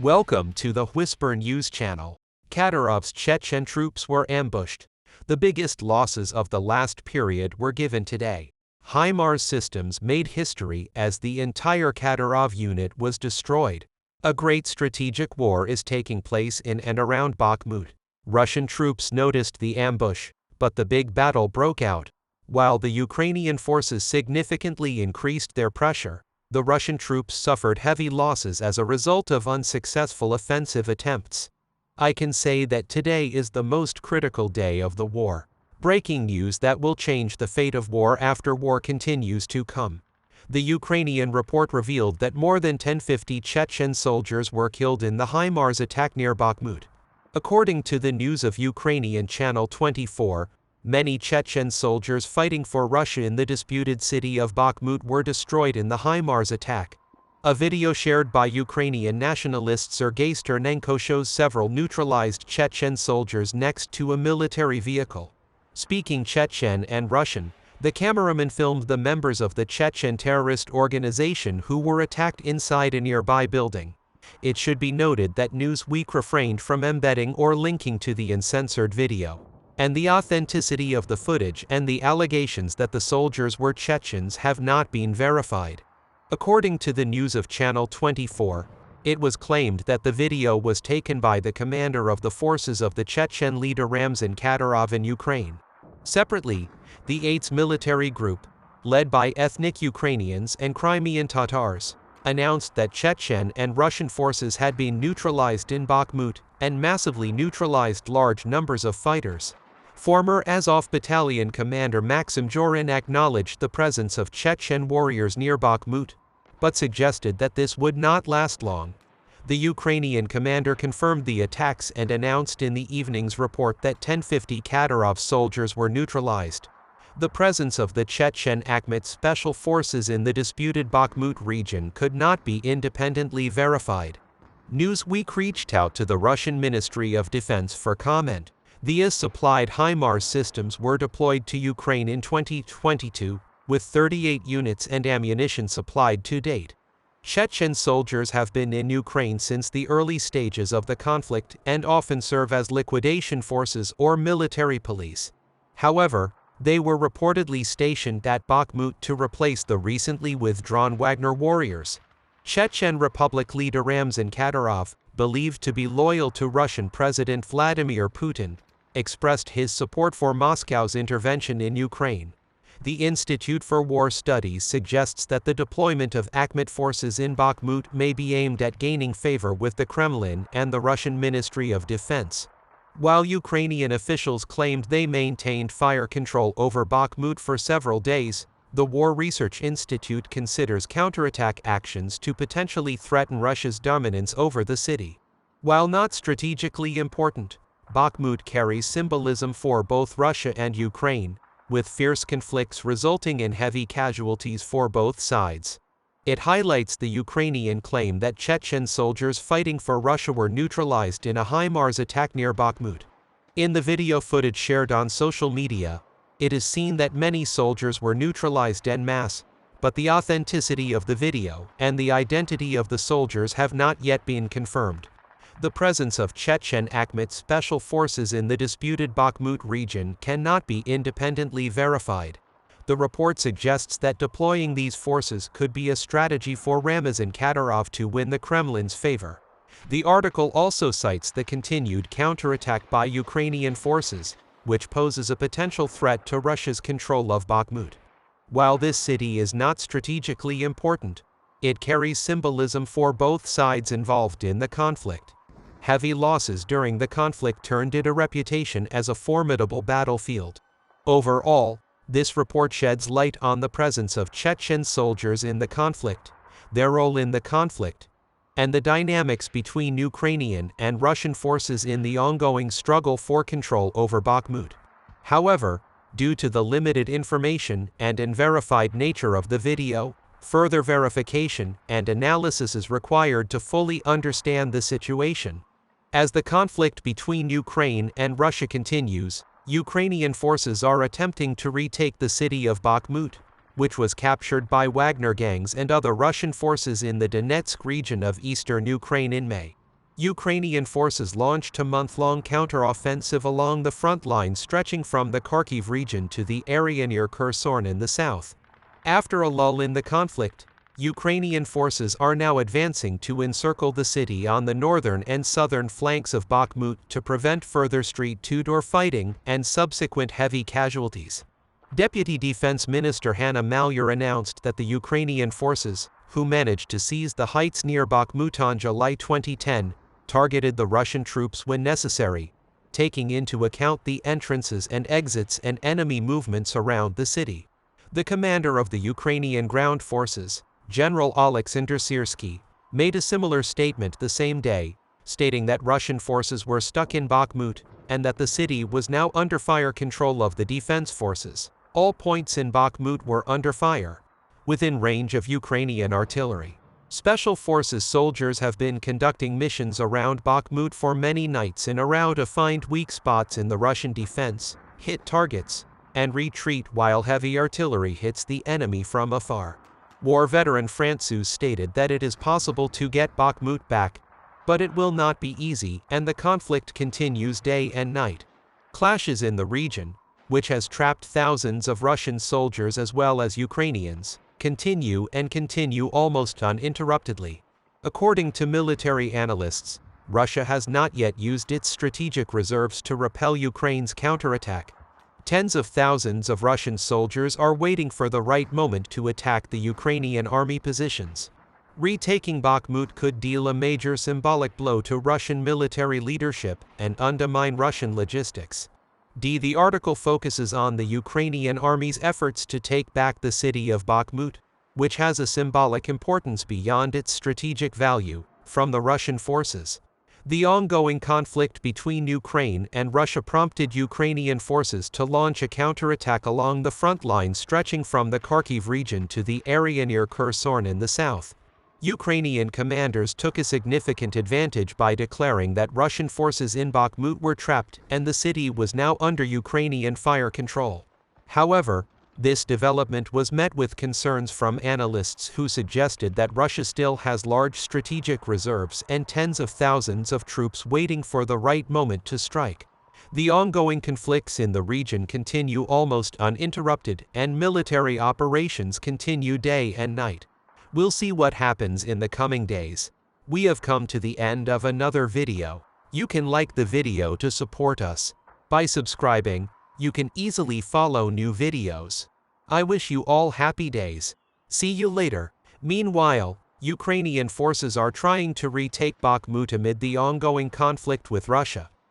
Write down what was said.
Welcome to the Whisper News channel. Kadyrov's Chechen troops were ambushed. The biggest losses of the last period were given today. HIMARS systems made history as the entire Kadyrov unit was destroyed. A great strategic war is taking place in and around Bakhmut. Russian troops noticed the ambush, but the big battle broke out. While the Ukrainian forces significantly increased their pressure, the Russian troops suffered heavy losses as a result of unsuccessful offensive attempts. I can say that today is the most critical day of the war. Breaking news that will change the fate of war after war continues to come. The Ukrainian report revealed that more than 1050 Chechen soldiers were killed in the HIMARS attack near Bakhmut. According to the news of Ukrainian Channel 24, many Chechen soldiers fighting for Russia in the disputed city of Bakhmut were destroyed in the HIMARS attack. A video shared by Ukrainian nationalist Sergei Sternenko shows several neutralized Chechen soldiers next to a military vehicle. Speaking Chechen and Russian, the cameraman filmed the members of the Chechen terrorist organization who were attacked inside a nearby building. It should be noted that Newsweek refrained from embedding or linking to the uncensored video, and the authenticity of the footage and the allegations that the soldiers were Chechens have not been verified. According to the news of Channel 24, it was claimed that the video was taken by the commander of the forces of the Chechen leader Ramzan Kadyrov in Ukraine. Separately, the AIDS military group, led by ethnic Ukrainians and Crimean Tatars, announced that Chechen and Russian forces had been neutralized in Bakhmut and massively neutralized large numbers of fighters. Former Azov Battalion Commander Maxim Jorin acknowledged the presence of Chechen warriors near Bakhmut, but suggested that this would not last long. The Ukrainian commander confirmed the attacks and announced in the evening's report that 1050 Kadyrov soldiers were neutralized. The presence of the Chechen Akhmet special forces in the disputed Bakhmut region could not be independently verified. Newsweek reached out to the Russian Ministry of Defense for comment. The IS-supplied HIMARS systems were deployed to Ukraine in 2022, with 38 units and ammunition supplied to date. Chechen soldiers have been in Ukraine since the early stages of the conflict and often serve as liquidation forces or military police. However, they were reportedly stationed at Bakhmut to replace the recently withdrawn Wagner warriors. Chechen Republic leader Ramzan Kadyrov, believed to be loyal to Russian President Vladimir Putin, expressed his support for Moscow's intervention in Ukraine. The Institute for War Studies suggests that the deployment of Akhmet forces in Bakhmut may be aimed at gaining favor with the Kremlin and the Russian Ministry of Defense. While Ukrainian officials claimed they maintained fire control over Bakhmut for several days, the War Research Institute considers counterattack actions to potentially threaten Russia's dominance over the city. While not strategically important, Bakhmut carries symbolism for both Russia and Ukraine, with fierce conflicts resulting in heavy casualties for both sides. It highlights the Ukrainian claim that Chechen soldiers fighting for Russia were neutralized in a HIMARS attack near Bakhmut. In the video footage shared on social media, it is seen that many soldiers were neutralized en masse, but the authenticity of the video and the identity of the soldiers have not yet been confirmed. The presence of Chechen Akhmet special forces in the disputed Bakhmut region cannot be independently verified. The report suggests that deploying these forces could be a strategy for Ramzan Kadyrov to win the Kremlin's favor. The article also cites the continued counterattack by Ukrainian forces, which poses a potential threat to Russia's control of Bakhmut. While this city is not strategically important, it carries symbolism for both sides involved in the conflict. Heavy losses during the conflict turned it a reputation as a formidable battlefield. Overall, this report sheds light on the presence of Chechen soldiers in the conflict, their role in the conflict, and the dynamics between Ukrainian and Russian forces in the ongoing struggle for control over Bakhmut. However, due to the limited information and unverified nature of the video, further verification and analysis is required to fully understand the situation. As the conflict between Ukraine and Russia continues, Ukrainian forces are attempting to retake the city of Bakhmut, which was captured by Wagner gangs and other Russian forces in the Donetsk region of eastern Ukraine in May. Ukrainian forces launched a month-long counter-offensive along the front line stretching from the Kharkiv region to the area near Kherson in the south. After a lull in the conflict, Ukrainian forces are now advancing to encircle the city on the northern and southern flanks of Bakhmut to prevent further street-to-door fighting and subsequent heavy casualties. Deputy Defense Minister Hanna Maliar announced that the Ukrainian forces, who managed to seize the heights near Bakhmut on July 2010, targeted the Russian troops when necessary, taking into account the entrances and exits and enemy movements around the city. The commander of the Ukrainian ground forces, General Alexander Syrsky, made a similar statement the same day, stating that Russian forces were stuck in Bakhmut and that the city was now under fire control of the defense forces. All points in Bakhmut were under fire, within range of Ukrainian artillery. Special Forces soldiers have been conducting missions around Bakhmut for many nights in a row to find weak spots in the Russian defense, hit targets, and retreat while heavy artillery hits the enemy from afar. War veteran Francouz stated that it is possible to get Bakhmut back, but it will not be easy and the conflict continues day and night. Clashes in the region, which has trapped thousands of Russian soldiers as well as Ukrainians, continue almost uninterruptedly. According to military analysts, Russia has not yet used its strategic reserves to repel Ukraine's counterattack. Tens of thousands of Russian soldiers are waiting for the right moment to attack the Ukrainian army positions. Retaking Bakhmut could deal a major symbolic blow to Russian military leadership and undermine Russian logistics. The article focuses on the Ukrainian army's efforts to take back the city of Bakhmut, which has a symbolic importance beyond its strategic value, from the Russian forces. The ongoing conflict between Ukraine and Russia prompted Ukrainian forces to launch a counterattack along the front line stretching from the Kharkiv region to the area near Kherson in the south. Ukrainian commanders took a significant advantage by declaring that Russian forces in Bakhmut were trapped and the city was now under Ukrainian fire control. However, this development was met with concerns from analysts who suggested that Russia still has large strategic reserves and tens of thousands of troops waiting for the right moment to strike. The ongoing conflicts in the region continue almost uninterrupted and military operations continue day and night. We'll see what happens in the coming days. We have come to the end of another video. You can like the video to support us. By subscribing, you can easily follow new videos. I wish you all happy days. See you later. Meanwhile, Ukrainian forces are trying to retake Bakhmut amid the ongoing conflict with Russia.